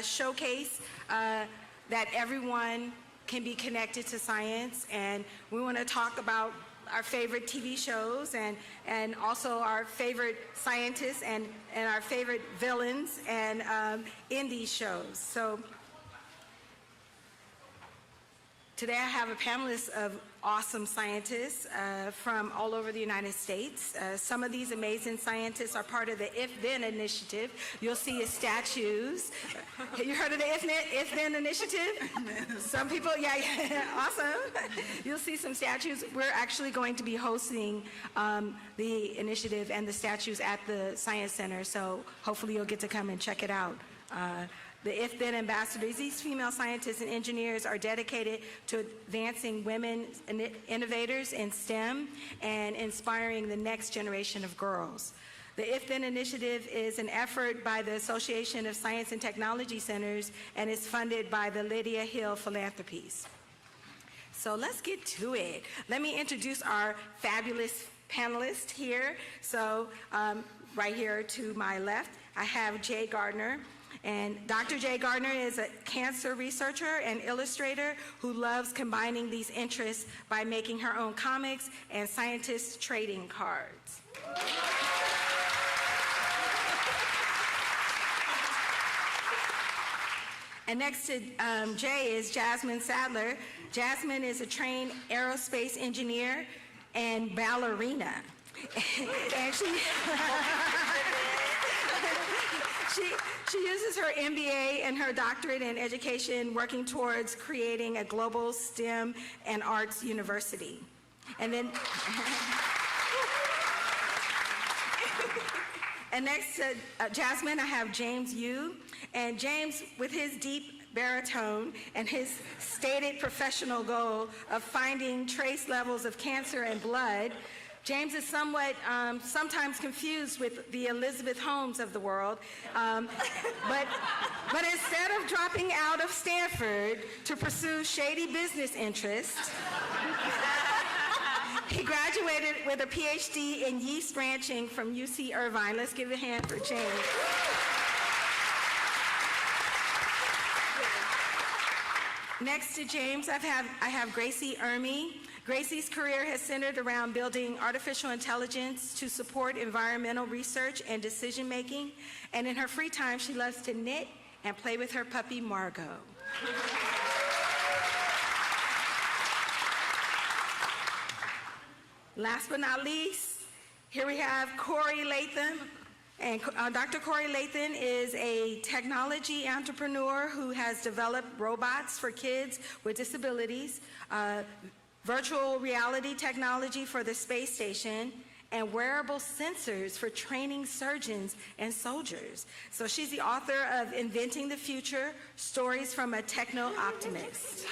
showcase that everyone can be connected to science, and we want to talk about our favorite TV shows and also our favorite scientists and our favorite villains and in these shows. So today I have a panelist of awesome scientists from all over the United States. Some of these amazing scientists are part of the If-Then initiative. You'll see statues. You heard of the If-Then initiative? Some people, yeah, awesome. You'll see some statues. We're actually going to be hosting the initiative and the statues at the Science Center, so hopefully you'll get to come and check it out. The If-Then ambassadors, these female scientists and engineers are dedicated to advancing women innovators in STEM and inspiring the next generation of girls. The If-Then initiative is an effort by the Association of Science and Technology Centers and is funded by the Lydia Hill Philanthropies. So let's get to it. Let me introduce our fabulous panelists here. So right here to my left, I have Jay Gardner. And Dr. Jay Gardner is a cancer researcher and illustrator who loves combining these interests by making her own comics and scientist trading cards. And next to Jay is Jasmine Sadler. Jasmine is a trained aerospace engineer and ballerina. And she uses her MBA and her doctorate in education working towards creating a global STEM and arts university. And then, and next to Jasmine, I have James Yu. And James, with his deep baritone and his stated professional goal of finding trace levels of cancer in blood, James is somewhat sometimes confused with the Elizabeth Holmes of the world, but instead of dropping out of Stanford to pursue shady business interests, he graduated with a PhD in yeast ranching from UC Irvine. Let's give a hand for James. Next to James, I have Gracie Ermey. Gracie's career has centered around building artificial intelligence to support environmental research and decision making. And in her free time, she loves to knit and play with her puppy, Margot. Last but not least, here we have Corey Latham. And Dr. Corey Latham is a technology entrepreneur who has developed robots for kids with disabilities, virtual reality technology for the space station, and wearable sensors for training surgeons and soldiers. So she's the author of Inventing the Future, Stories from a Techno-Optimist.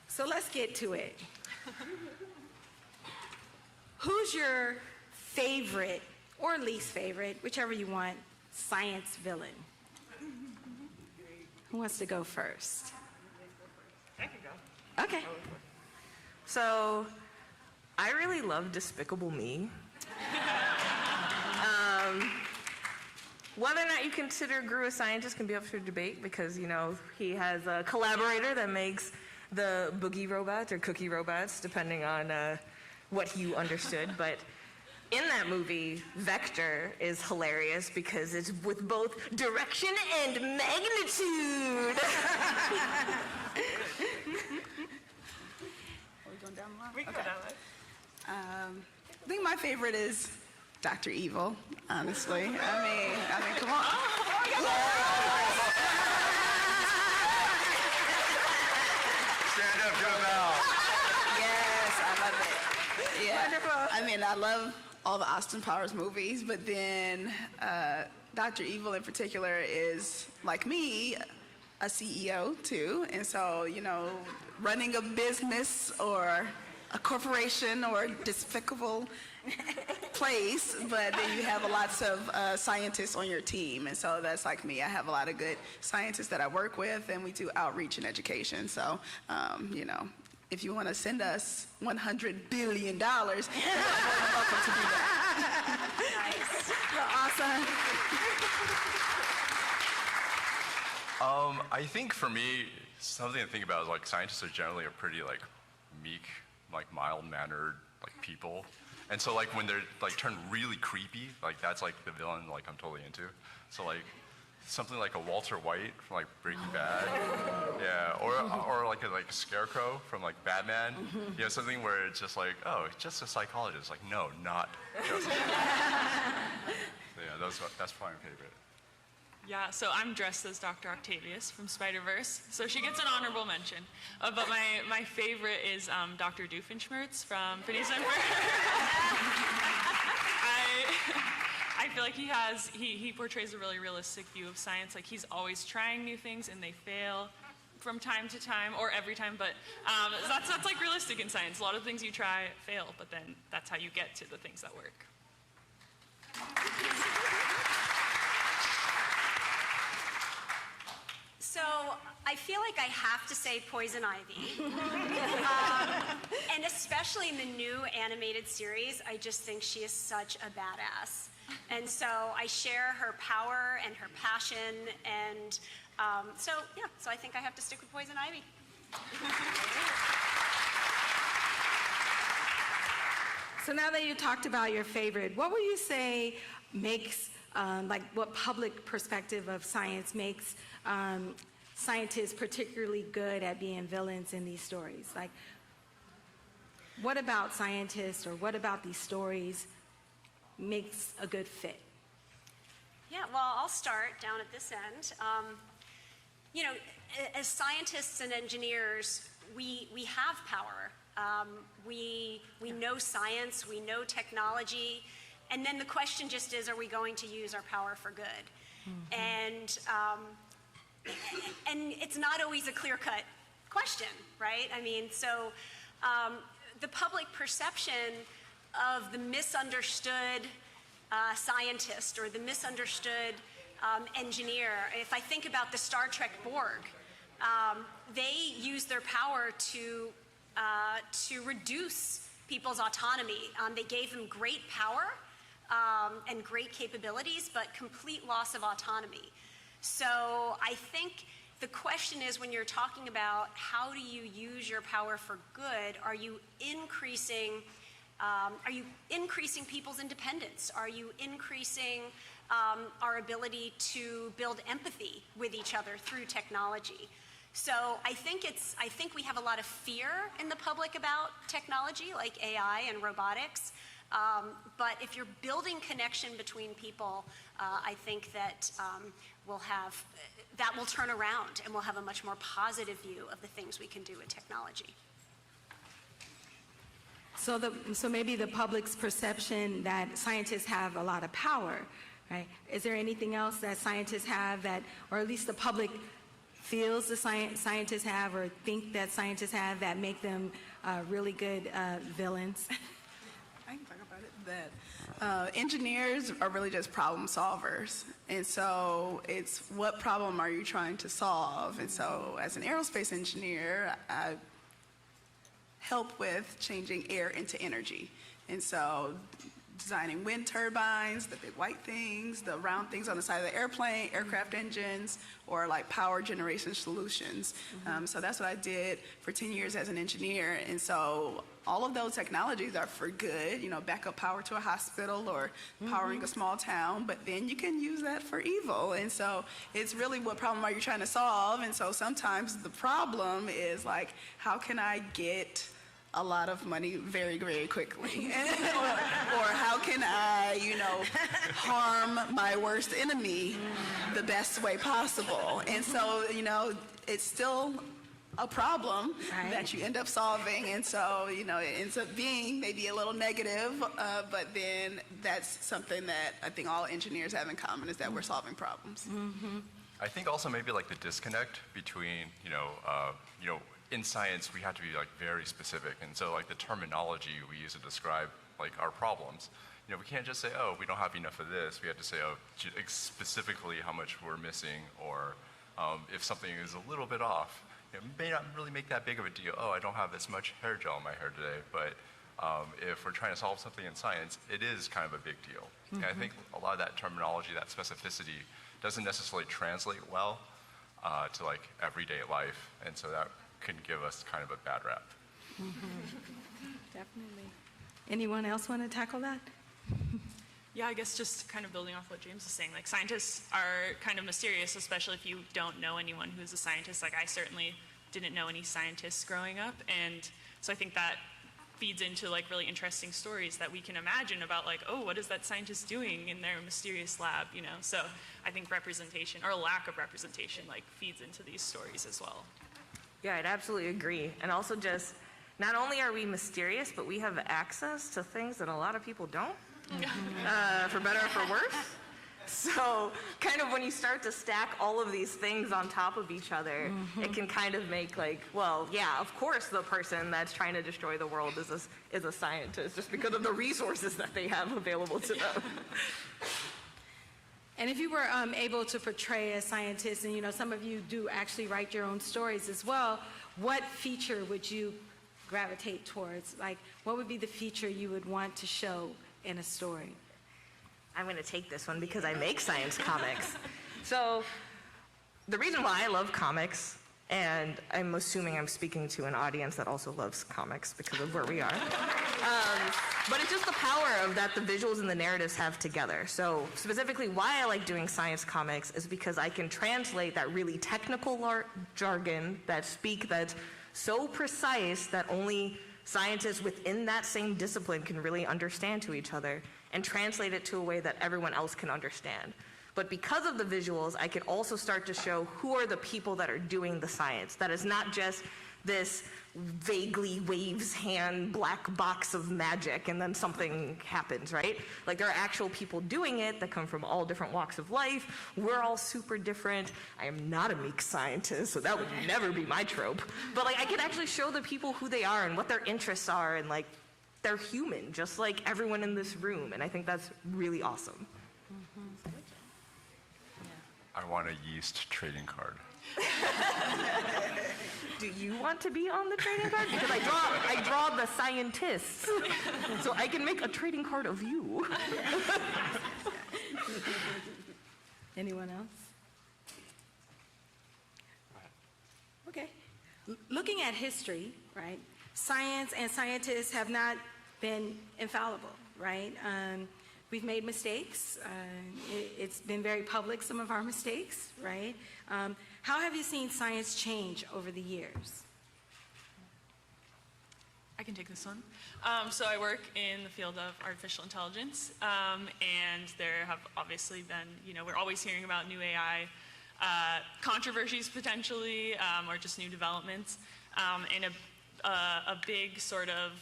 So let's get to it. Who's your favorite or least favorite, whichever you want, science villain? Who wants to go first? I can go. Okay. So, I really love Despicable Me. Whether or not you consider Gru a scientist can be up for debate because, you know, he has a collaborator that makes the boogie robots or cookie robots, depending on what you understood. But in that movie, Vector is hilarious because it's with both direction and magnitude. Are we going down the line? We can go down the line. I think my favorite is Dr. Evil, honestly. I mean, come on. Stand up, come out. Yes, I love it. Yeah. Wonderful. I mean, I love all the Austin Powers movies, but then Dr. Evil in particular is, like me, a CEO too. And so, you know, running a business or a corporation or a despicable place, but then you have lots of scientists on your team. And so that's like me. I have a lot of good scientists that I work with, and we do outreach and education. So, you know, if you want to send us $100 billion, you're more than welcome to do that. Nice. Awesome. I think for me, something to think about is like scientists are generally a pretty like meek, like mild-mannered like people, and so like when they're like turned really creepy, like that's like the villain like I'm totally into. So like something like a Walter White from like Breaking Bad, yeah, or like a Scarecrow from like Batman, you know, something where it's just like, oh, it's just a psychologist. Like no, not just. So yeah, that's probably my favorite. Yeah, so I'm dressed as Dr. Octavius from Spider-Verse, so she gets an honorable mention. But my favorite is Dr. Doofenshmirtz from Phineas and Ferb. I feel like he portrays a really realistic view of science. Like he's always trying new things and they fail from time to time or every time, but that's like realistic in science. A lot of things you try fail, but then that's how you get to the things that work. So I feel like I have to say Poison Ivy. And especially in the new animated series, I just think she is such a badass. And so I share her power and her passion, and so I think I have to stick with Poison Ivy. So now that you talked about your favorite, what would you say makes, like what public perspective of science makes scientists particularly good at being villains in these stories? Like, what about scientists or what about these stories makes a good fit? Yeah, well, I'll start down at this end. You know, as scientists and engineers, we have power. We know science, we know technology, and then the question just is, are we going to use our power for good? Mm-hmm. And it's not always a clear-cut question, right? I mean, so the public perception of the misunderstood scientist or the misunderstood engineer, if I think about the Star Trek Borg, they use their power to reduce people's autonomy. They gave them great power and great capabilities, but complete loss of autonomy. So I think the question is, when you're talking about how do you use your power for good, are you increasing people's independence? Are you increasing our ability to build empathy with each other through technology? So I think we have a lot of fear in the public about technology, like AI and robotics. But if you're building connection between people, I think that that will turn around and we'll have a much more positive view of the things we can do with technology. So maybe the public's perception that scientists have a lot of power, right? Is there anything else that scientists have that, or at least the public feels the scientists have or think that scientists have, that make them really good villains? I can talk about it, that engineers are really just problem solvers. And so it's, what problem are you trying to solve? And so as an aerospace engineer, I help with changing air into energy. And so designing wind turbines, the big white things, the round things on the side of the airplane, aircraft engines, or like power generation solutions. So that's what I did for 10 years as an engineer. And so all of those technologies are for good, you know, backup power to a hospital or powering a small town, but then you can use that for evil. And so it's really, what problem are you trying to solve? And so sometimes the problem is like, how can I get a lot of money very, very quickly? or how can I, you know, harm my worst enemy the best way possible? And so, you know, it's still a problem that you end up solving. And so, you know, it ends up being maybe a little negative, but then that's something that I think all engineers have in common, is that we're solving problems. I think also maybe like the disconnect between, in science we have to be like very specific, and so like the terminology we use to describe like our problems, you know, we can't just say, oh, we don't have enough of this. We have to say, oh, specifically how much we're missing, or if something is a little bit off, it may not really make that big of a deal. Oh, I don't have as much hair gel in my hair today, but if we're trying to solve something in science, it is kind of a big deal. And I think a lot of that terminology, that specificity, doesn't necessarily translate well to like everyday life, and so that can give us kind of a bad rap. Definitely. Anyone else want to tackle that? Yeah, I guess just kind of building off what James was saying, like scientists are kind of mysterious, especially if you don't know anyone who's a scientist. Like I certainly didn't know any scientists growing up, and so I think that feeds into like really interesting stories that we can imagine about like, oh, what is that scientist doing in their mysterious lab, you know? So I think representation, or lack of representation, like feeds into these stories as well. Yeah, I'd absolutely agree. And also just, not only are we mysterious, but we have access to things that a lot of people don't, for better or for worse. So kind of when you start to stack all of these things on top of each other, it can kind of make like, well, yeah, of course the person that's trying to destroy the world is a scientist, just because of the resources that they have available to them. And if you were able to portray a scientist, and you know, some of you do actually write your own stories as well, what feature would you gravitate towards? Like, what would be the feature you would want to show in a story? I'm going to take this one because I make science comics. So the reason why I love comics, and I'm assuming I'm speaking to an audience that also loves comics because of where we are, but it's just the power of that the visuals and the narratives have together. So specifically why I like doing science comics is because I can translate that really technical jargon, that speak that's so precise that only scientists within that same discipline can really understand to each other, and translate it to a way that everyone else can understand. But because of the visuals, I can also start to show who are the people that are doing the science. That is not just this vaguely waves hand black box of magic and then something happens, right? Like there are actual people doing it that come from all different walks of life. We're all super different. I am not a meek scientist, so that would never be my trope. But like I can actually show the people who they are and what their interests are, and like they're human, just like everyone in this room, and I think that's really awesome. I want a yeast trading card. Do you want to be on the trading card? Because I draw the scientists, so I can make a trading card of you. Anyone else? Okay. Looking at history, right? Science and scientists have not been infallible, right? We've made mistakes. It's been very public, some of our mistakes, right? How have you seen science change over the years? I can take this one. So I work in the field of artificial intelligence, and there have obviously been, you know, we're always hearing about new AI controversies potentially, or just new developments. And a big sort of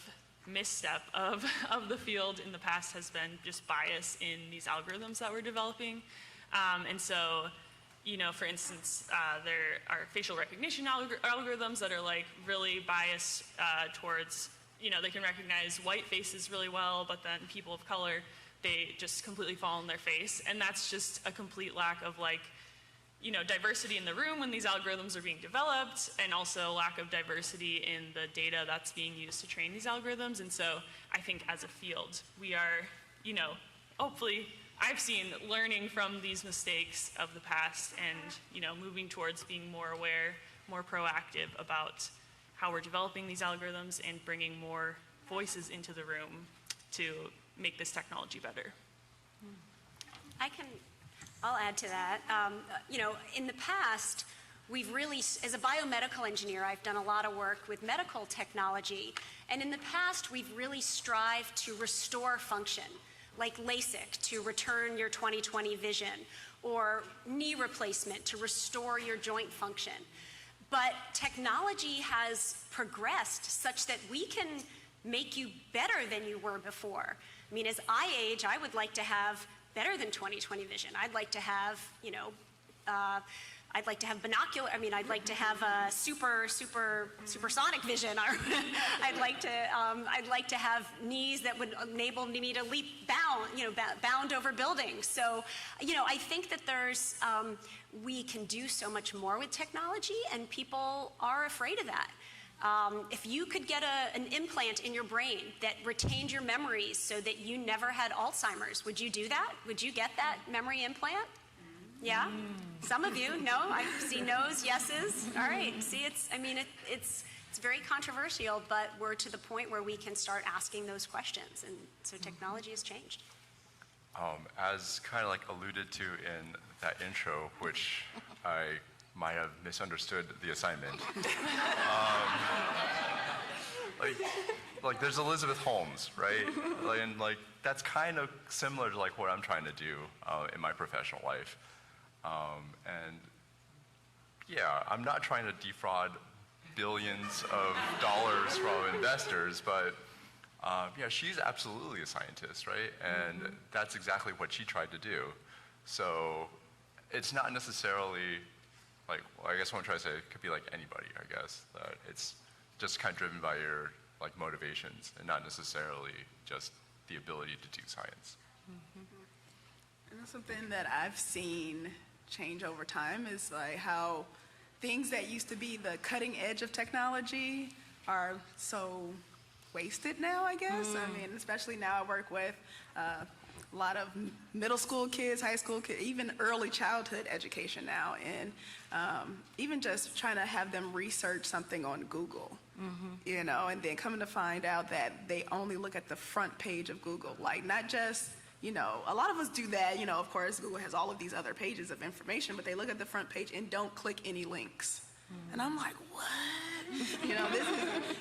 misstep of the field in the past has been just bias in these algorithms that we're developing. And so, you know, for instance, there are facial recognition algorithms that are like really biased towards, you know, they can recognize white faces really well, but then people of color, they just completely fall on their face. And that's just a complete lack of like, you know, diversity in the room when these algorithms are being developed, and also lack of diversity in the data that's being used to train these algorithms. And so I think as a field, we are, you know, hopefully I've seen learning from these mistakes of the past and, you know, moving towards being more aware, more proactive about how we're developing these algorithms and bringing more voices into the room to make this technology better. I'll add to that. You know, in the past, we've really, as a biomedical engineer, I've done a lot of work with medical technology. And in the past, we've really strived to restore function, like LASIK to return your 20/20 vision, or knee replacement to restore your joint function. But technology has progressed such that we can make you better than you were before. I mean, as I age, I would like to have better than 20/20 vision. I'd like to have, you know, I'd like to have binocular, I mean, I'd like to have a supersonic vision. I'd like to have knees that would enable me to leap bound over buildings. So, I think that we can do so much more with technology, and people are afraid of that. If you could get an implant in your brain that retained your memories so that you never had Alzheimer's, would you do that? Would you get that memory implant? Yeah? Some of you, no? I see no's, yeses. All right. See, it's very controversial, but we're to the point where we can start asking those questions, and so technology has changed. As kind of like alluded to in that intro, which I might have misunderstood the assignment. Like there's Elizabeth Holmes, right? And that's kind of similar to like what I'm trying to do in my professional life. And yeah, I'm not trying to defraud billions of dollars from investors, but yeah, she's absolutely a scientist, right? And that's exactly what she tried to do. So it's not necessarily like, well, I guess what I'm trying to say, it could be like anybody, I guess. It's just kind of driven by your like motivations and not necessarily just the ability to do science. And that's something that I've seen change over time is like how things that used to be the cutting edge of technology are so wasted now, I guess. I mean, especially now I work with a lot of middle school kids, high school kids, even early childhood education now, and even just trying to have them research something on Google, and then coming to find out that they only look at the front page of Google, like not just, a lot of us do that, of course, Google has all of these other pages of information, but they look at the front page and don't click any links. And I'm like, what? This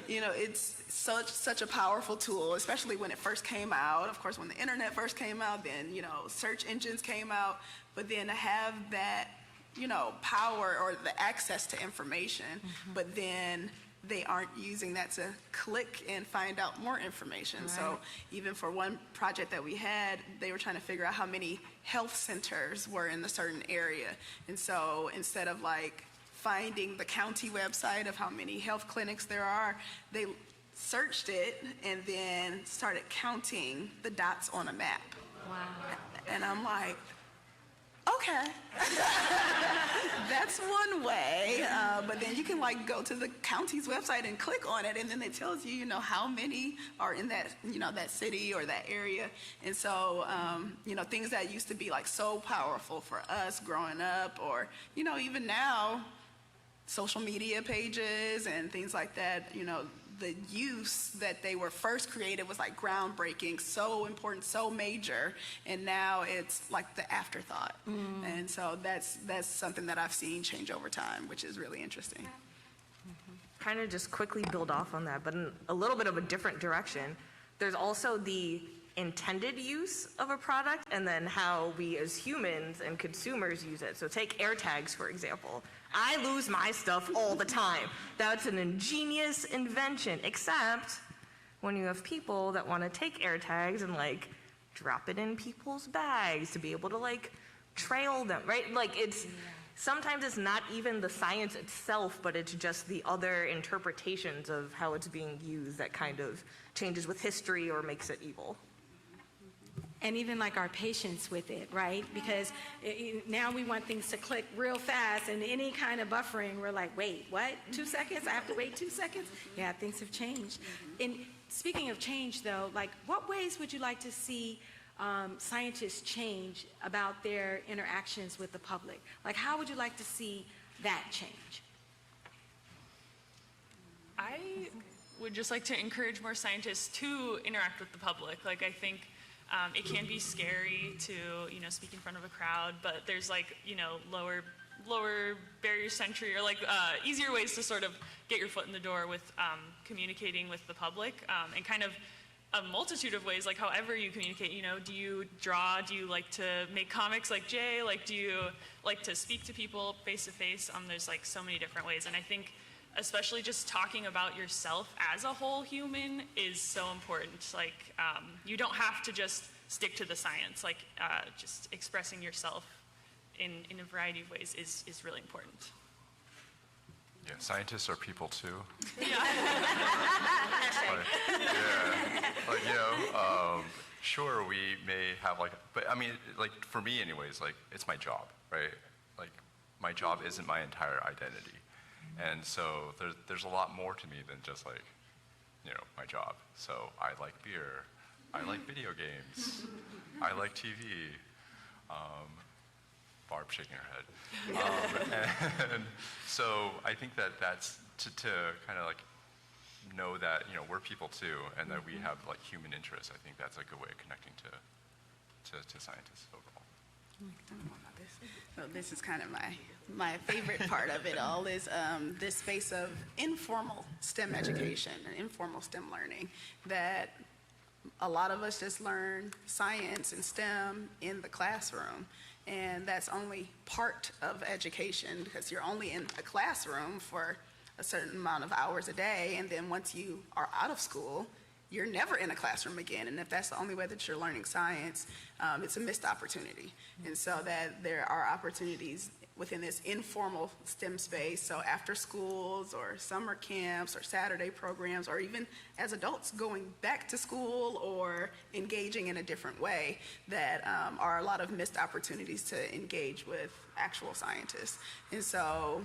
is, it's such a powerful tool, especially when it first came out. Of course, when the internet first came out, then, search engines came out. But then to have that, power or the access to information, but then they aren't using that to click and find out more information. Right. So even for one project that we had, they were trying to figure out how many health centers were in a certain area. And so instead of finding the county website of how many health clinics there are, they searched it and then started counting the dots on a map. Wow. And I'm like, okay, that's one way, but then you can go to the county's website and click on it, and then it tells you, how many are in that, that city or that area. And so, things that used to be so powerful for us growing up, or, even now, social media pages and things like that, the use that they were first created was groundbreaking, so important, so major, and now it's the afterthought. And so that's something that I've seen change over time, which is really interesting. Kind of just quickly build off on that, but in a little bit of a different direction. There's also the intended use of a product, and then how we as humans and consumers use it. So take AirTags, for example. I lose my stuff all the time. That's an ingenious invention, except when you have people that want to take AirTags and drop it in people's bags to be able to trail them, right? Sometimes it's not even the science itself, but it's just the other interpretations of how it's being used that kind of changes with history or makes it evil. And even our patience with it, right? Because now we want things to click real fast, and any kind of buffering, we're like, wait, what? 2 seconds? I have to wait 2 seconds? Yeah, things have changed. And speaking of change, though, what ways would you like to see scientists change about their interactions with the public? How would you like to see that change? I would just like to encourage more scientists to interact with the public. I think it can be scary to, speak in front of a crowd, but there's lower barriers to entry, or easier ways to sort of get your foot in the door with communicating with the public, and kind of a multitude of ways, however you communicate. Do you draw? Do you like to make comics like Jay? Do you like to speak to people face to face? There's so many different ways, and I think especially just talking about yourself as a whole human is so important. You don't have to just stick to the science. Just expressing yourself in a variety of ways is really important. Yeah, scientists are people too. Yeah. Like, sure, we may have but I mean, like for me anyways, like it's my job, right? Like my job isn't my entire identity. And so there's a lot more to me than just like, my job. So I like beer, I like video games, I like TV. Barb shaking her head. And so I think that's to kind of like know that, we're people too, and that we have like human interests. I think that's a good way of connecting to scientists overall. So this is kind of my favorite part of it all is this space of informal STEM education and informal STEM learning, that a lot of us just learn science and STEM in the classroom, and that's only part of education because you're only in a classroom for a certain amount of hours a day, and then once you are out of school, you're never in a classroom again. And if that's the only way that you're learning science, it's a missed opportunity. And so that there are opportunities within this informal STEM space, so after schools or summer camps or Saturday programs, or even as adults going back to school or engaging in a different way, that are a lot of missed opportunities to engage with actual scientists. And so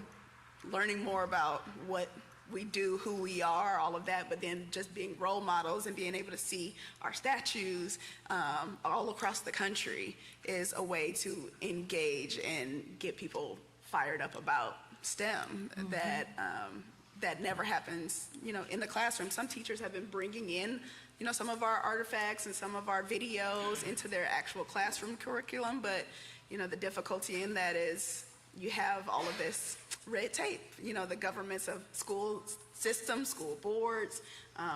learning more about what we do, who we are, all of that, but then just being role models and being able to see our statues all across the country is a way to engage and get people fired up about STEM. That never happens, in the classroom. Some teachers have been bringing in, some of our artifacts and some of our videos into their actual classroom curriculum, but, the difficulty in that is you have all of this red tape, the governments of school systems, school boards,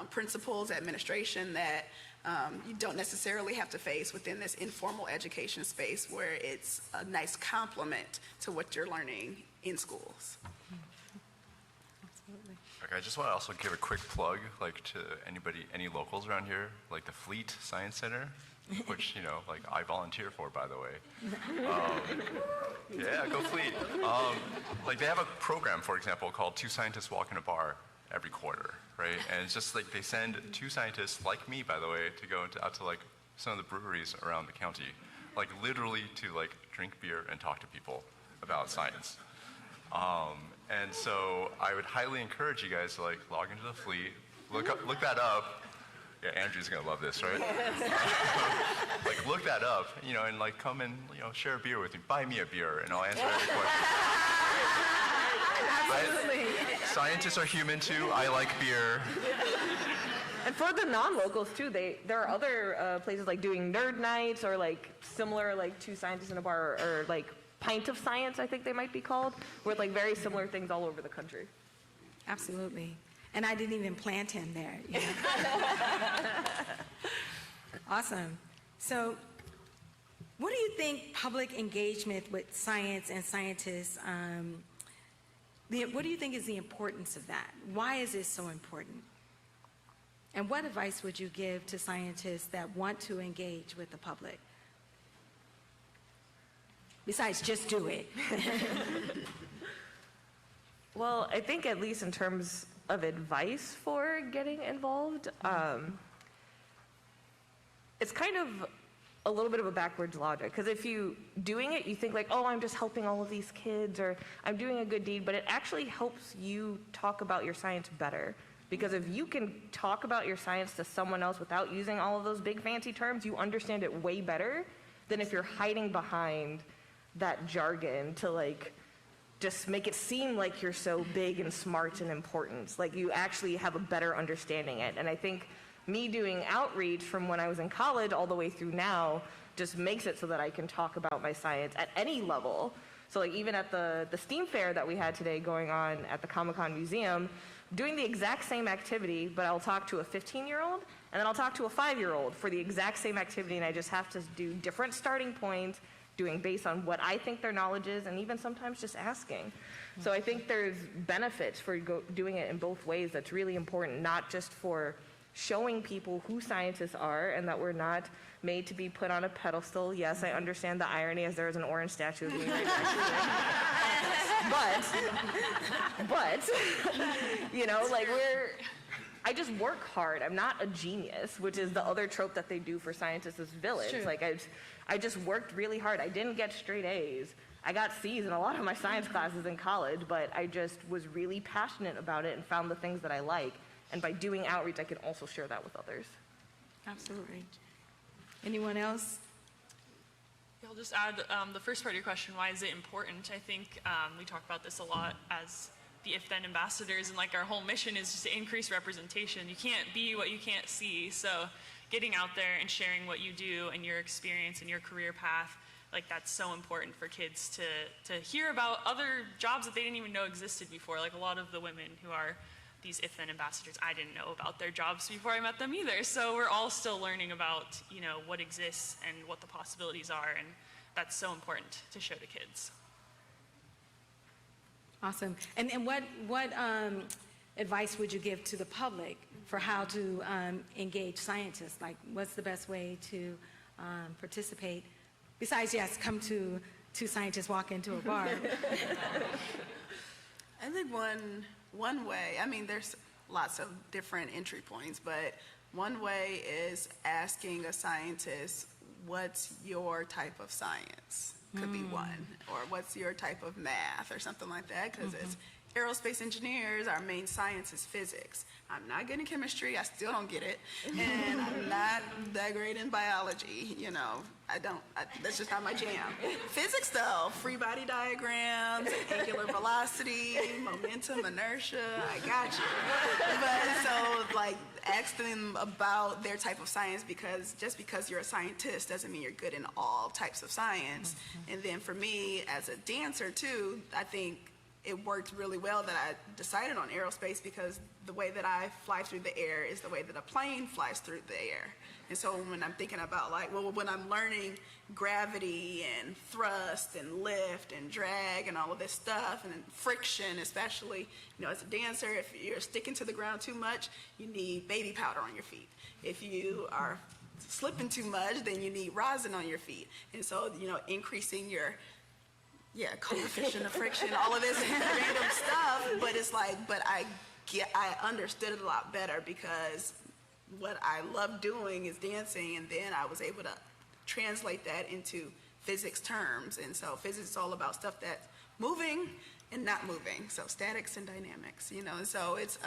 principals, administration that you don't necessarily have to face within this informal education space where it's a nice complement to what you're learning in schools. Okay, I just want to also give a quick plug, to any locals around here, like the Fleet Science Center, which, I volunteer for, by the way. Yeah, go Fleet. They have a program, for example, called Two Scientists Walk in a Bar every quarter, right? And it's just they send two scientists, like me, by the way, to go out to some of the breweries around the county, literally to drink beer and talk to people about science. And so I would highly encourage you guys to log into the Fleet, look that up. Yeah, Andrew's gonna love this, right? Look that up, and come and share a beer with me. Buy me a beer, and I'll answer every question. Right? Scientists are human too. I like beer. And for the non-locals too, there are other places doing nerd nights or similar Two Scientists in a Bar or Pint of Science, I think they might be called, with very similar things all over the country. Absolutely. And I didn't even plant him there. Awesome. So what do you think public engagement with science and scientists, what do you think is the importance of that? Why is this so important? And what advice would you give to scientists that want to engage with the public? Besides, just do it. Well, I think at least in terms of advice for getting involved, it's kind of a little bit of a backwards logic, because if you doing it, you think oh, I'm just helping all of these kids, or I'm doing a good deed, but it actually helps you talk about your science better. Because if you can talk about your science to someone else without using all of those big fancy terms, you understand it way better than if you're hiding behind that jargon to just make it seem like you're so big and smart and important. You actually have a better understanding it. And I think me doing outreach from when I was in college all the way through now just makes it so that I can talk about my science at any level. So even at the STEAM fair that we had today going on at the Comic-Con Museum, doing the exact same activity, but I'll talk to a 15-year-old and then I'll talk to a 5-year-old for the exact same activity, and I just have to do different starting points, doing based on what I think their knowledge is, and even sometimes just asking. So I think there's benefits for doing it in both ways that's really important, not just for showing people who scientists are and that we're not made to be put on a pedestal. Yes, I understand the irony as there is an orange statue of me right next to it. But, you know, like I just work hard. I'm not a genius, which is the other trope that they do for scientists as villains. Sure. Like I just worked really hard. I didn't get straight A's. I got C's in a lot of my science classes in college, but I just was really passionate about it and found the things that I like. And by doing outreach, I can also share that with others. Absolutely. Anyone else? I'll just add the first part of your question, why is it important? I think we talk about this a lot as the if-then ambassadors, and like our whole mission is just to increase representation. You can't be what you can't see, so getting out there and sharing what you do and your experience and your career path, like that's so important for kids to hear about other jobs that they didn't even know existed before. Like a lot of the women who are these if-then ambassadors, I didn't know about their jobs before I met them either. So we're all still learning about, you know, what exists and what the possibilities are, and that's so important to show to kids. Awesome. And what advice would you give to the public for how to engage scientists? Like, what's the best way to participate? Besides, yes, come to two scientists walk into a bar. I think one way, I mean, there's lots of different entry points, but one way is asking a scientist, what's your type of science? Could be one. Or what's your type of math or something like that, because as aerospace engineers, our main science is physics. I'm not good in chemistry, I still don't get it, and I'm not that great in biology, you know, that's just not my jam. Physics though, free body diagrams, angular velocity, momentum, inertia, I got you. But so like ask them about their type of science, because just because you're a scientist doesn't mean you're good in all types of science. And then for me as a dancer too, I think it worked really well that I decided on aerospace, because the way that I fly through the air is the way that a plane flies through the air. And so when I'm thinking about like, well, when I'm learning gravity and thrust and lift and drag and all of this stuff, and then friction especially, you know, as a dancer, if you're sticking to the ground too much, you need baby powder on your feet. If you are slipping too much, then you need rosin on your feet. And so, you know, increasing your coefficient of friction, all of this random stuff, but it's like, I understood it a lot better, because what I love doing is dancing, and then I was able to translate that into physics terms. And so physics is all about stuff that's moving and not moving, so statics and dynamics, you know. And so it's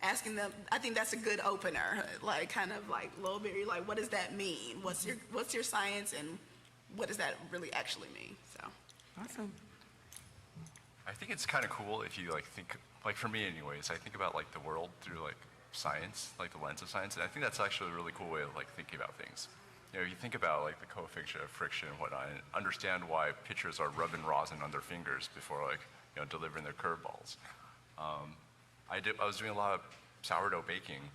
asking them, I think that's a good opener, like kind of like a little bit, you're like, what does that mean? What's your science, and what does that really actually mean? So. Awesome. I think it's kind of cool if you like think, like for me anyways, I think about like the world through like science, like the lens of science, and I think that's actually a really cool way of like thinking about things. You know, you think about like the coefficient of friction and whatnot, and understand why pitchers are rubbing rosin on their fingers before like, you know, delivering their curveballs. I was doing a lot of sourdough baking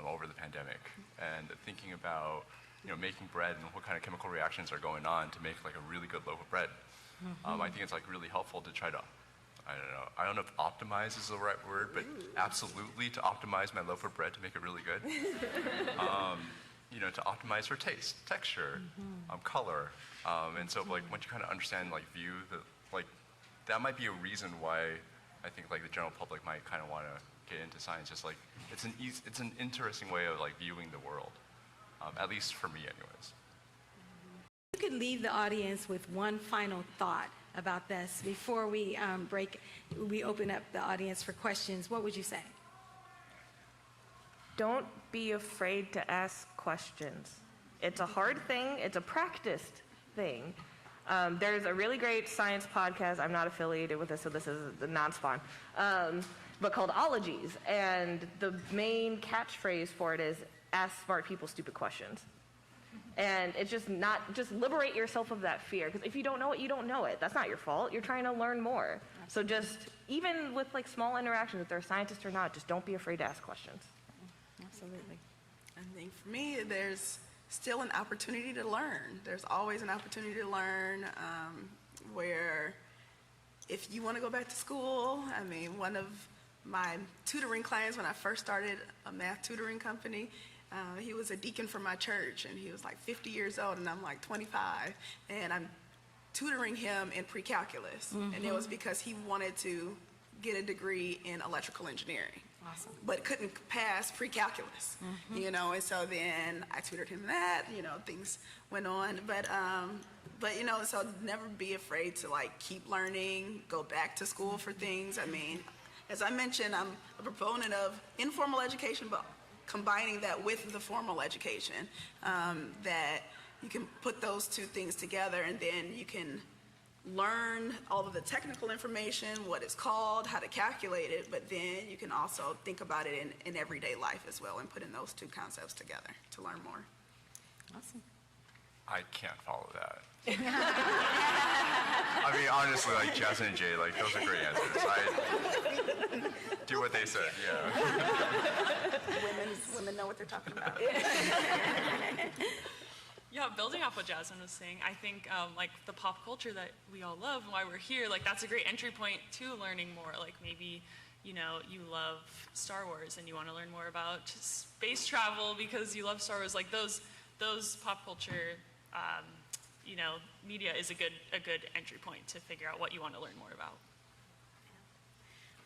over the pandemic, and thinking about, you know, making bread and what kind of chemical reactions are going on to make like a really good loaf of bread. I think it's like really helpful to try to, I don't know if optimize is the right word, but absolutely to optimize my loaf of bread to make it really good. You know, to optimize for taste, texture, color. And so like once you kind of understand, like view, like that might be a reason why I think like the general public might kind of want to get into science. Just like, it's an interesting way of like viewing the world, at least for me anyways. You could leave the audience with one final thought about this before we we open up the audience for questions. What would you say? Don't be afraid to ask questions. It's a hard thing. It's a practiced thing. There's a really great science podcast. I'm not affiliated with this, so this is the non-spawn, but called Ologies. And the main catchphrase for it is, ask smart people stupid questions. And it's just liberate yourself of that fear. Because if you don't know it, you don't know it. That's not your fault. You're trying to learn more. So just, even with like small interactions, if they're a scientist or not, just don't be afraid to ask questions. Absolutely. I think for me, there's still an opportunity to learn. There's always an opportunity to learn, where if you want to go back to school, I mean, one of my tutoring clients when I first started a math tutoring company. He was a deacon for my church, and he was like 50 years old, and I'm like 25, and I'm tutoring him in pre-calculus, and it was because he wanted to get a degree in electrical engineering. Awesome. But couldn't pass pre-calculus, you know, and so then I tutored him that, you know, things went on, but you know, so never be afraid to like keep learning, go back to school for things. I mean, as I mentioned, I'm a proponent of informal education, but combining that with the formal education, that you can put those two things together, and then you can learn all of the technical information, what it's called, how to calculate it, but then you can also think about it in everyday life as well, and putting those two concepts together to learn more. Awesome. I can't follow that. I mean, honestly, like Jasmine and Jay, like those are great answers. I do what they said, yeah. Women know what they're talking about. Yeah, building off what Jasmine was saying, I think like the pop culture that we all love and why we're here, like that's a great entry point to learning more. Like maybe, you know, you love Star Wars and you want to learn more about space travel because you love Star Wars. Like those pop culture, you know, media is a good entry point to figure out what you want to learn more about.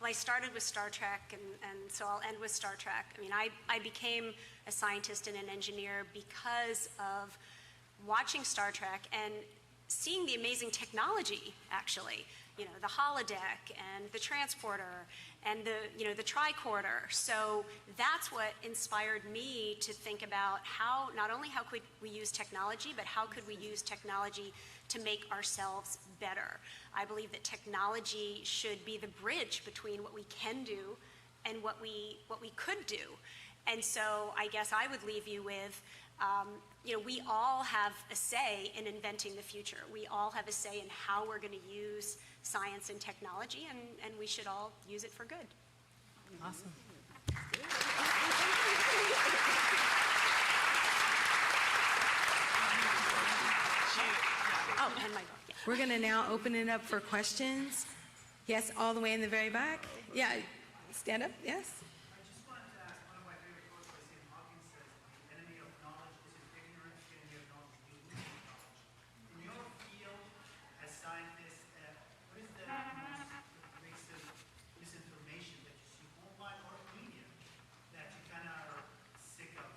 Well, I started with Star Trek, and so I'll end with Star Trek. I mean, I became a scientist and an engineer because of watching Star Trek and seeing the amazing technology, actually. You know, the holodeck and the transporter and the tricorder. So that's what inspired me to think about how, not only how could we use technology, but how could we use technology to make ourselves better. I believe that technology should be the bridge between what we can do and what we could do. And so I guess I would leave you with, you know, we all have a say in inventing the future. We all have a say in how we're going to use science and technology, and we should all use it for good. Awesome. Oh, and my book, yeah. We're going to now open it up for questions. Yes, all the way in the very back. Yeah, stand up, yes. I just wanted to ask, one of my favorite quotes by Stephen Hawking says, the enemy of knowledge isn't ignorance, the enemy of knowledge is losing knowledge. In your field, as scientists, what is the most pervasive misinformation that you see online or media that you kind of are sick of?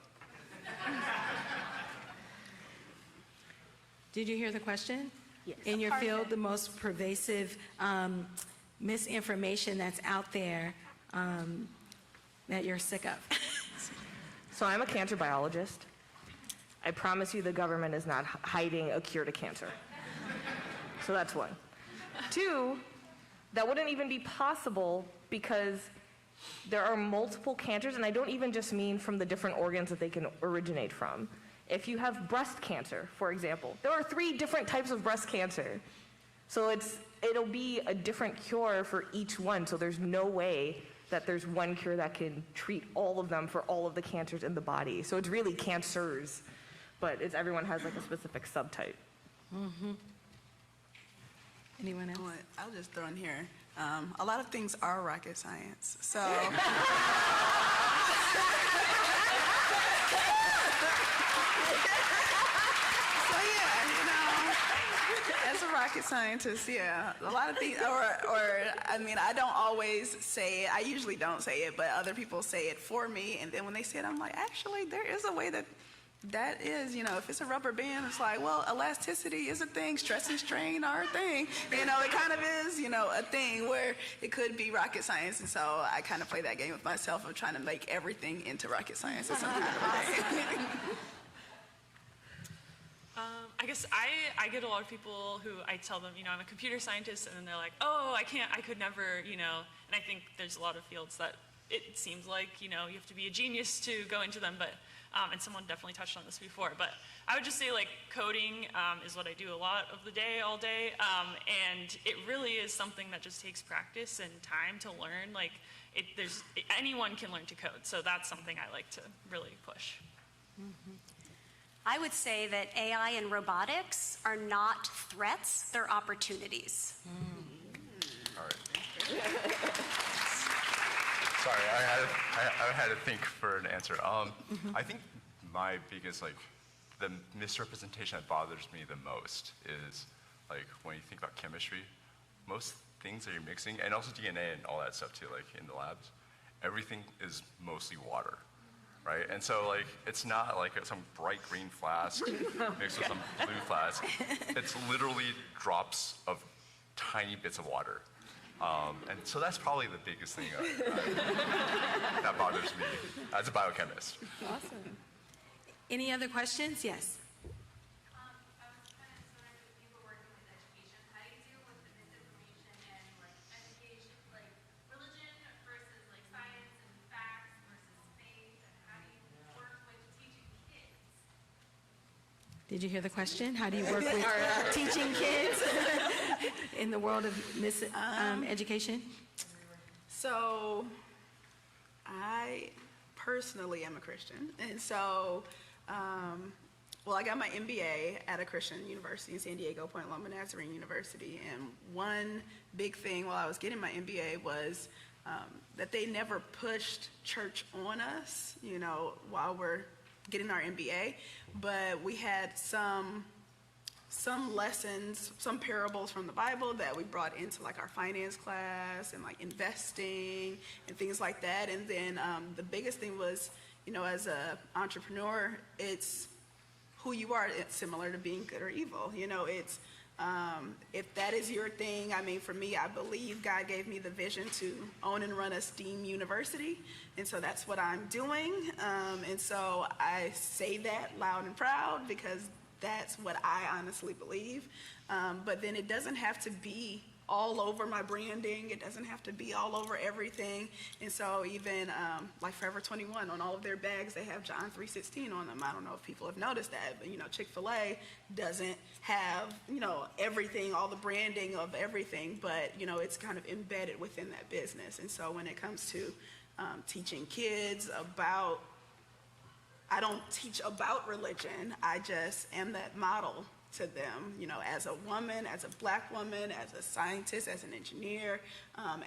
Did you hear the question? Yes. In your Part of field, it. the most pervasive misinformation that's out there that you're sick of? So I'm a cancer biologist. I promise you the government is not hiding a cure to cancer. So that's one. Two, that wouldn't even be possible because there are multiple cancers, and I don't even just mean from the different organs that they can originate from. If you have breast cancer, for example, there are 3 different types of breast cancer. So it'll be a different cure for each one, so there's no way that there's one cure that can treat all of them for all of the cancers in the body. So it's really cancers, but everyone has like a specific subtype. Anyone else? Well, I'll just throw in here, a lot of things are rocket science, so. So yeah, you know, as a rocket scientist, yeah, a lot of things, or I mean, I don't always say it, I usually don't say it, but other people say it for me, and then when they say it, I'm like, actually, there is a way that is, you know, if it's a rubber band, it's like, well, elasticity is a thing, stress and strain are a thing. You know, it kind of is, you know, a thing where it could be rocket science. And so I kind of play that game with myself of trying to make everything into rocket science or some kind of thing. I guess I get a lot of people who I tell them, you know, I'm a computer scientist, and then they're like, oh, I could never, you know, and I think there's a lot of fields that it seems like, you know, you have to be a genius to go into them, but, and someone definitely touched on this before, but I would just say like coding is what I do a lot of the day, all day, and it really is something that just takes practice and time to learn. Like anyone can learn to code, so that's something I like to really push. I would say that AI and robotics are not threats, they're opportunities. All right. Sorry, I had to think for an answer. I think my biggest, like, the misrepresentation that bothers me the most is, like, when you think about chemistry, most things that you're mixing, and also DNA and all that stuff too, like in the labs, everything is mostly water, right? And so, like, it's not like some bright green flask mixed with some blue flask. It's literally drops of tiny bits of water. And so that's probably the biggest thing that bothers me as a biochemist. Awesome. Any other questions? Yes. I was kind of wondering if you were working with education, how do you deal with the misinformation and like education, like religion versus like science and facts versus faith, and how do you work with teaching kids? Did you hear the question? How do you work with teaching kids in the world of education? So, I personally am a Christian, and so, well, I got my MBA at a Christian university in San Diego, Point Loma Nazarene University, and one big thing while I was getting my MBA was that they never pushed church on us, you know, while we're getting our MBA, but we had some lessons, some parables from the Bible that we brought into like our finance class and like investing and things like that. And then the biggest thing was, you know, as an entrepreneur, it's who you are. It's similar to being good or evil. You know, it's if that is your thing. I mean, for me, I believe God gave me the vision to own and run a STEAM university, and so that's what I'm doing. And so I say that loud and proud because that's what I honestly believe. But then it doesn't have to be all over my branding. It doesn't have to be all over everything. And so even like Forever 21, on all of their bags, they have John 3:16 on them. I don't know if people have noticed that, but you know, Chick-fil-A doesn't have, you know, everything, all the branding of everything, but you know, it's kind of embedded within that business. And so when it comes to teaching kids about, I don't teach about religion, I just am that model to them, you know, as a woman, as a black woman, as a scientist, as an engineer,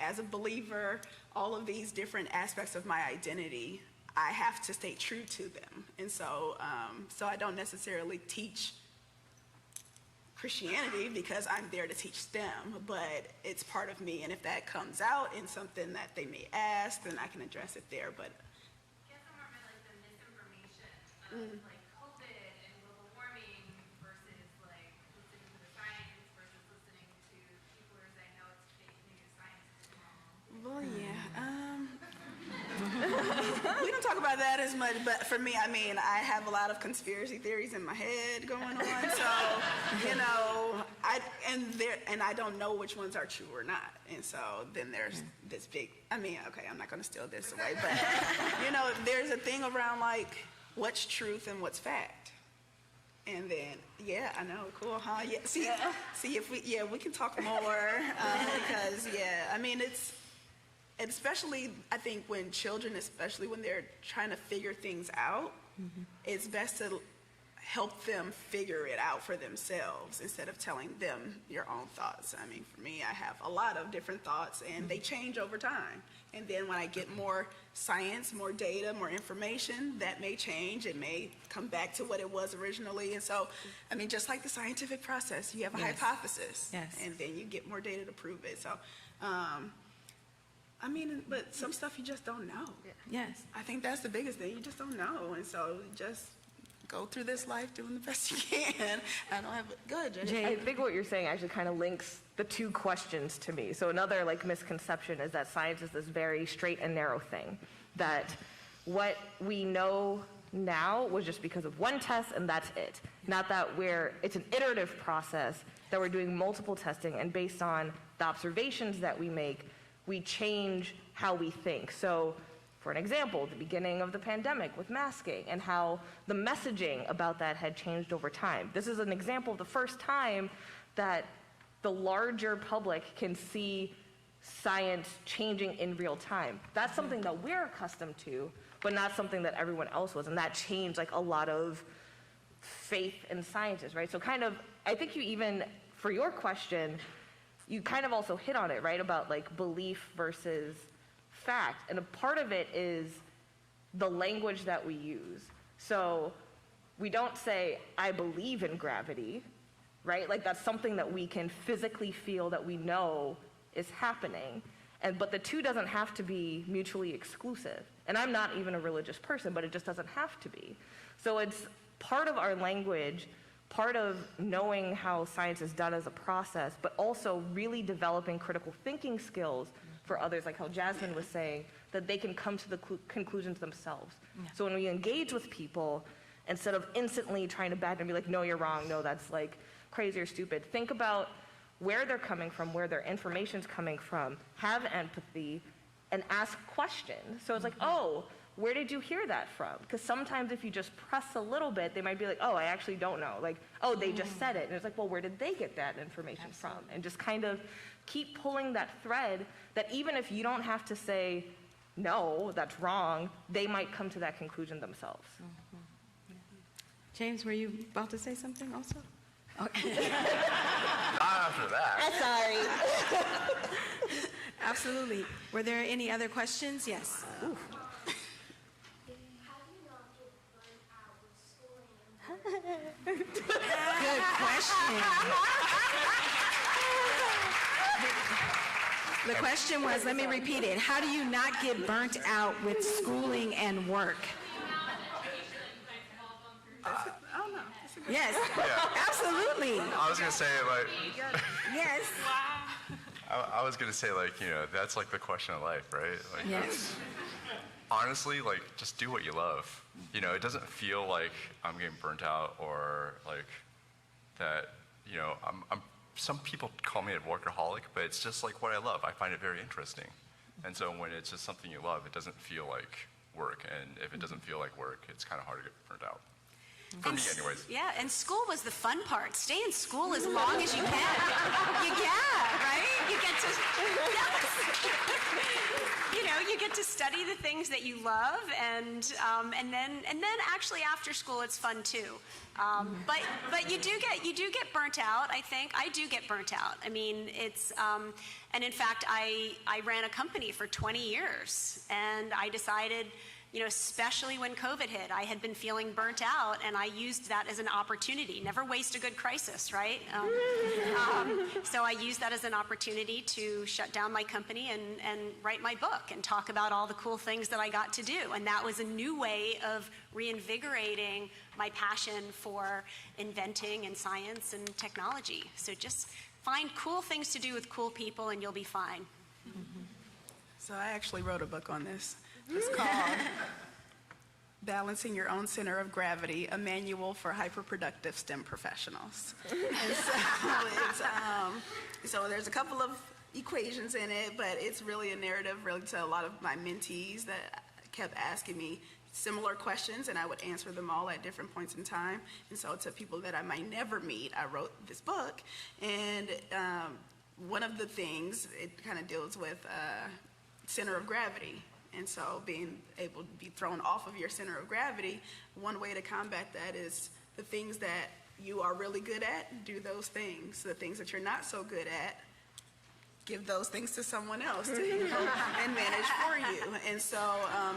as a believer, all of these different aspects of my identity, I have to stay true to them. And so, so I don't necessarily teach Christianity because I'm there to teach them, but it's part of me. And if that comes out in something that they may ask, then I can address it there. But I guess I'm more about like the misinformation of like COVID and global warming versus like listening to the science versus listening to people who are saying, no, it's fake news, science is wrong. well, yeah, we don't talk about that as much, but for me, I mean, I have a lot of conspiracy theories in my head going on, so, you know, I don't know which ones are true or not, and so then there's this big, I mean, okay, I'm not gonna steal this away, but, you know, there's a thing around like, what's truth and what's fact? And then, yeah, I know, cool, huh? Yeah, see if we can talk more, because, yeah, I mean, and especially, I think when children, especially when they're trying to figure things out, it's best to help them figure it out for themselves instead of telling them your own thoughts. I mean, for me, I have a lot of different thoughts, and they change over time. And then when I get more science, more data, more information, that may change. It may come back to what it was originally. And so, I mean, just like the scientific process, you have a hypothesis, and then you get more data to prove it. So, I mean, but some stuff you just don't know. Yes. I think that's the biggest thing. You just don't know. And so just go through this life doing the best you can. I don't have good. I think what you're saying actually kind of links the two questions to me. So another like misconception is that science is this very straight and narrow thing, that what we know now was just because of one test and that's it. Not that it's an iterative process, that we're doing multiple testing, and based on the observations that we make, we change how we think. So, for an example, the beginning of the pandemic with masking and how the messaging about that had changed over time. This is an example of the first time that the larger public can see science changing in real time. That's something that we're accustomed to, but not something that everyone else was. And that changed like a lot of faith in scientists, right? So kind of, I think you even, for your question, you kind of also hit on it, right? About like belief versus fact. And a part of it is the language that we use. So we don't say, I believe in gravity, right? Like that's something that we can physically feel, that we know is happening. But the two doesn't have to be mutually exclusive. And I'm not even a religious person, but it just doesn't have to be. So it's part of our language, part of knowing how science is done as a process, but also really developing critical thinking skills for others, like how Jasmine was saying, that they can come to the conclusions themselves. So when we engage with people, instead of instantly trying to badger and be like, no, you're wrong, no, that's like crazy or stupid, think about where they're coming from, where their information's coming from, have empathy, and ask questions. So it's like, oh, where did you hear that from? Because sometimes if you just press a little bit, they might be like, oh, I actually don't know. Like, oh, they just said it. And it's like, well, where did they get that information from? And just kind of keep pulling that thread that even if you don't have to say, no, that's wrong, they might come to that conclusion themselves. James, were you about to say something also? Not after that. Sorry. Absolutely. Were there any other questions? Yes. Ooh. Good question. The question was, let me repeat it. How do you not get burnt out with schooling and work? Oh, no. Yes, Yeah. absolutely. I was gonna say like, Yes. I was gonna say like, you know, that's like the question of life, right? Like, Yes. honestly, like, just do what you love. You know, it doesn't feel like I'm getting burnt out or like that. You know, I'm. Some people call me a workaholic, but it's just like what I love. I find it very interesting, and so when it's just something you love, it doesn't feel like work. And if it doesn't feel like work, it's kind of hard to get burnt out. For me, anyways. Yeah, and school was the fun part. Stay in school as long as you can. Right? You get to, yes. You know, you get to study the things that you love, and then actually after school it's fun too. But you do get burnt out. I think I do get burnt out. I mean, it's and in fact I ran a company for 20 years, and I decided, you know, especially when COVID hit, I had been feeling burnt out, and I used that as an opportunity. Never waste a good crisis, right? So I used that as an opportunity to shut down my company and write my book and talk about all the cool things that I got to do. And that was a new way of reinvigorating my passion for inventing and science and technology. So just find cool things to do with cool people, and you'll be fine. So I actually wrote a book on this. It's called Balancing Your Own Center of Gravity, a Manual for Hyperproductive STEM Professionals. And so there's a couple of equations in it, but it's really a narrative really to a lot of my mentees that kept asking me similar questions, and I would answer them all at different points in time. And so to people that I might never meet, I wrote this book. And one of the things, it kind of deals with center of gravity. And so being able to be thrown off of your center of gravity, one way to combat that is the things that you are really good at, do those things. The things that you're not so good at, give those things to someone else to and manage for you. And so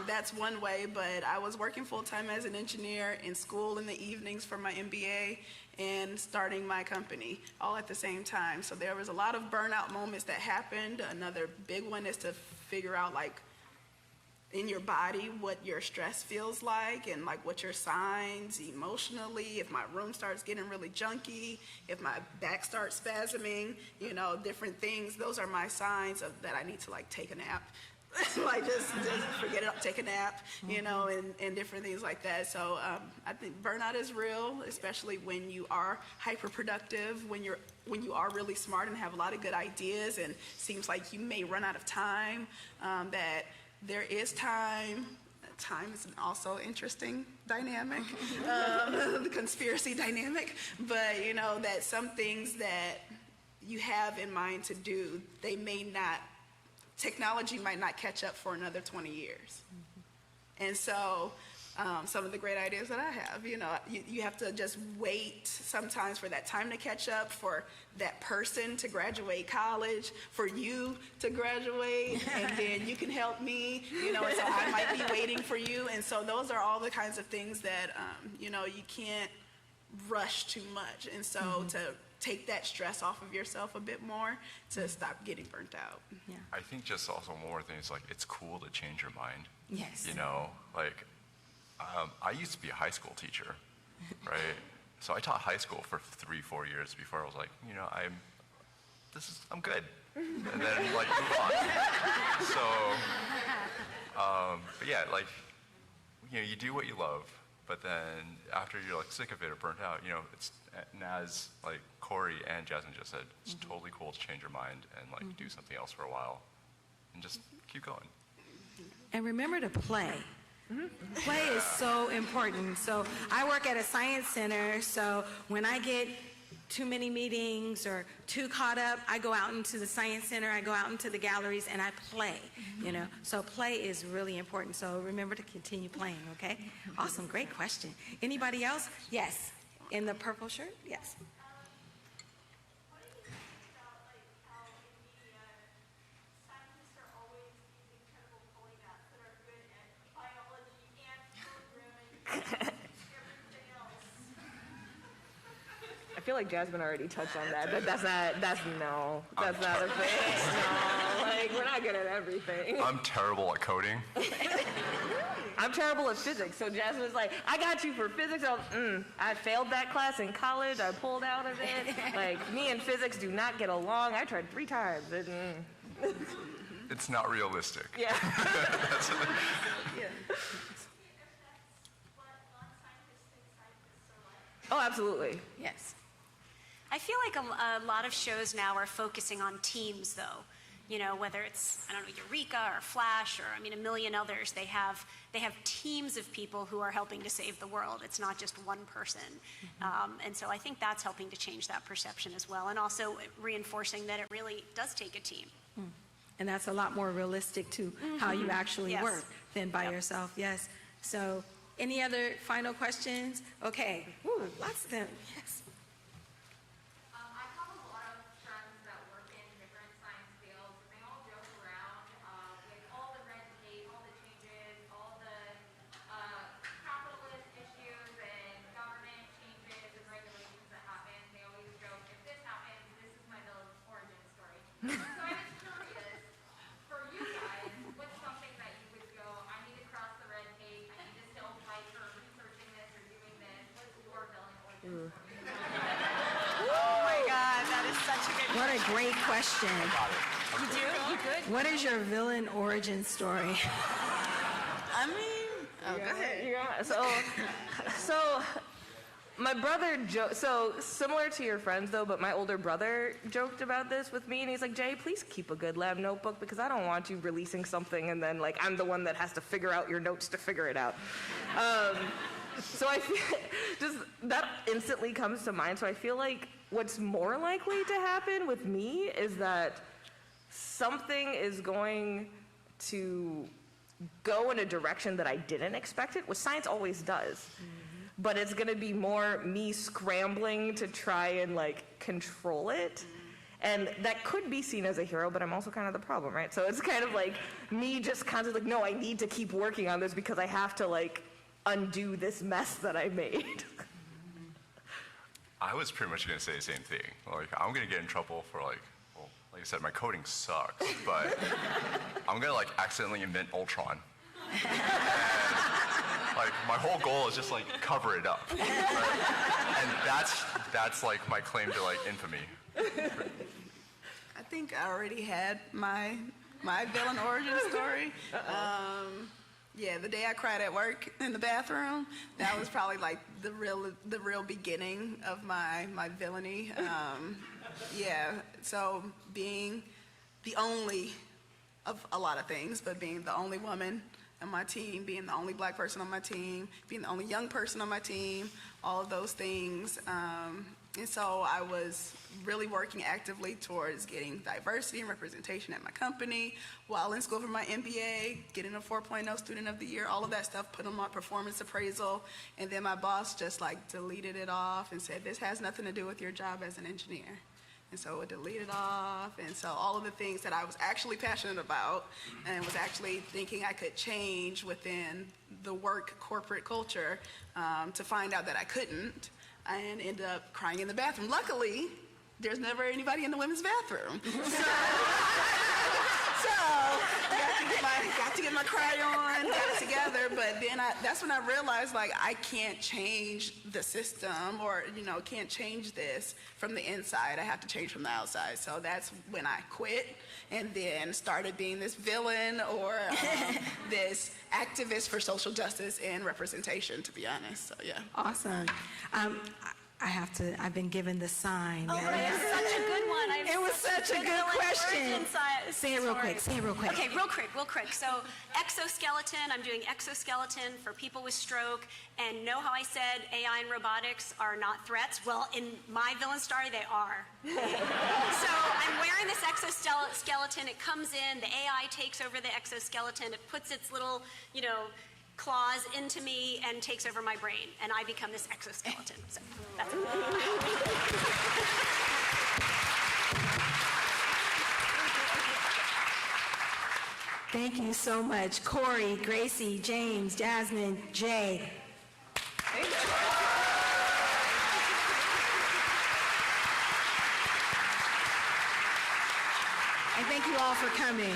that's one way, but I was working full-time as an engineer, in school in the evenings for my MBA, and starting my company all at the same time. So there was a lot of burnout moments that happened. Another big one is to figure out, like, in your body what your stress feels like, and like what your signs emotionally, if my room starts getting really junky, if my back starts spasming, you know, different things. Those are my signs of that I need to like take a nap. Like just forget it, take a nap, you know, and different things like that. So I think burnout is real, especially when you are hyperproductive, when you are really smart and have a lot of good ideas, and seems like you may run out of time, that there is time. Time is also an interesting dynamic, the conspiracy dynamic. But you know that some things that you have in mind to do, they may not, technology might not catch up for another 20 years. And so some of the great ideas that I have. You know, you have to just wait sometimes for that time to catch up, for that person to graduate college, for you to graduate, and then you can help me, you know, and so I might be waiting for you. And so those are all the kinds of things that, you know, you can't rush too much. And so to take that stress off of yourself a bit more to stop getting burnt out. Yeah. I think just also one more thing is like, it's cool to change your mind. Yes. You know, like, I used to be a high school teacher, right? So I taught high school for 3-4 years before I was like, you know, I'm good. And then like move on. So, but yeah, like, you know, you do what you love, but then after you're like sick of it or burnt out, you know, it's, and as like Corey and Jasmine just said, it's totally cool to change your mind and like do something else for a while and just keep going. And remember to play. Play is so important. So I work at a science center, so when I get too many meetings or too caught up, I go out into the science center, I go out into the galleries, and I play, you know. So play is really important. So remember to continue playing, okay? Awesome, great question. Anybody else? Yes. In the purple shirt? Yes. What do you think about like how in media scientists are always these incredible polyglots that are good at biology and programming and everything else? I feel like Jasmine already touched on that, but that's not a thing. No, like, we're not good at everything. I'm terrible at coding. I'm terrible at physics, so Jasmine's like, I got you for physics. I failed that class in college. I pulled out of it. Like, me and physics do not get along. I tried 3 times. It's not realistic. Yeah. That's If that's what non-scientists think scientists are like. Oh, absolutely. Yes. I feel like a lot of shows now are focusing on teams, though. You know, whether it's, I don't know, Eureka or Flash or, I mean, a million others, they have teams of people who are helping to save the world. It's not just one person. And so I think that's helping to change that perception as well, and also reinforcing that it really does take a team. And that's a lot more realistic to how you actually Yes. work than by yourself. Yes. So any other final questions? Okay. Ooh, lots of them. Yes. I have a lot of friends that work in different science fields, and they all joke around with all the red tape, all the changes, all the capitalist issues and government changes and regulations that happen. They always joke, if this happens, this is my village origin story. So I was curious, for you guys, what's something that you would go, I need to cross the red tape, I need to still fight for researching this or doing this. What's your villain origin story? Oh my God, that is such a good What a great question. You do? You good? What is your villain origin story? I mean, oh, go ahead. Yeah. So my brother so similar to your friends though, but my older brother joked about this with me, and he's like, Jay, please keep a good lab notebook because I don't want you releasing something and then like I'm the one that has to figure out your notes to figure it out. So I feel just that instantly comes to mind. So I feel like what's more likely to happen with me is that something is going to go in a direction that I didn't expect it, which science always does. But it's going to be more me scrambling to try and like control it. And that could be seen as a hero, but I'm also kind of the problem, right? So it's kind of like me just constantly like, no, I need to keep working on this because I have to like undo this mess that I made. I was pretty much going to say the same thing. Like, I'm going to get in trouble for like, well, like I said, my coding sucks, but I'm going to like accidentally invent Ultron. And, like, my whole goal is just like cover it up. Right? And that's like my claim to like infamy. I think I already had my villain origin story. Yeah, the day I cried at work in the bathroom, that was probably like the real beginning of my villainy. Yeah, so being the only of a lot of things, but being the only woman on my team, being the only black person on my team, being the only young person on my team, all of those things. And so I was really working actively towards getting diversity and representation at my company while in school for my MBA, getting a 4.0 Student of the Year, all of that stuff, put on my performance appraisal. And then my boss just like deleted it off and said, this has nothing to do with your job as an engineer. And so it deleted off. And so all of the things that I was actually passionate about and was actually thinking I could change within the work corporate culture, to find out that I couldn't, and end up crying in the bathroom. Luckily, there's never anybody in the women's bathroom. So got to get my cry on, got it together, but then that's when I realized, like, I can't change the system, or, can't change this from the inside. I have to change from the outside. So that's when I quit and then started being this villain, or this activist for social justice and representation, to be honest. So, yeah. Awesome. I've been given the sign. Oh, that was such a good one. It was such a good question. Say it real quick. Okay, real quick. So exoskeleton, I'm doing exoskeleton for people with stroke. And know how I said AI and robotics are not threats? Well, in my villain story, they are. So I'm wearing this exoskeleton. It comes in, the AI takes over the exoskeleton. It puts its little, claws into me and takes over my brain, and I become this exoskeleton. So that's it. Thank you so much, Corey, Gracie, James, Jasmine, Jay. And thank you all for coming.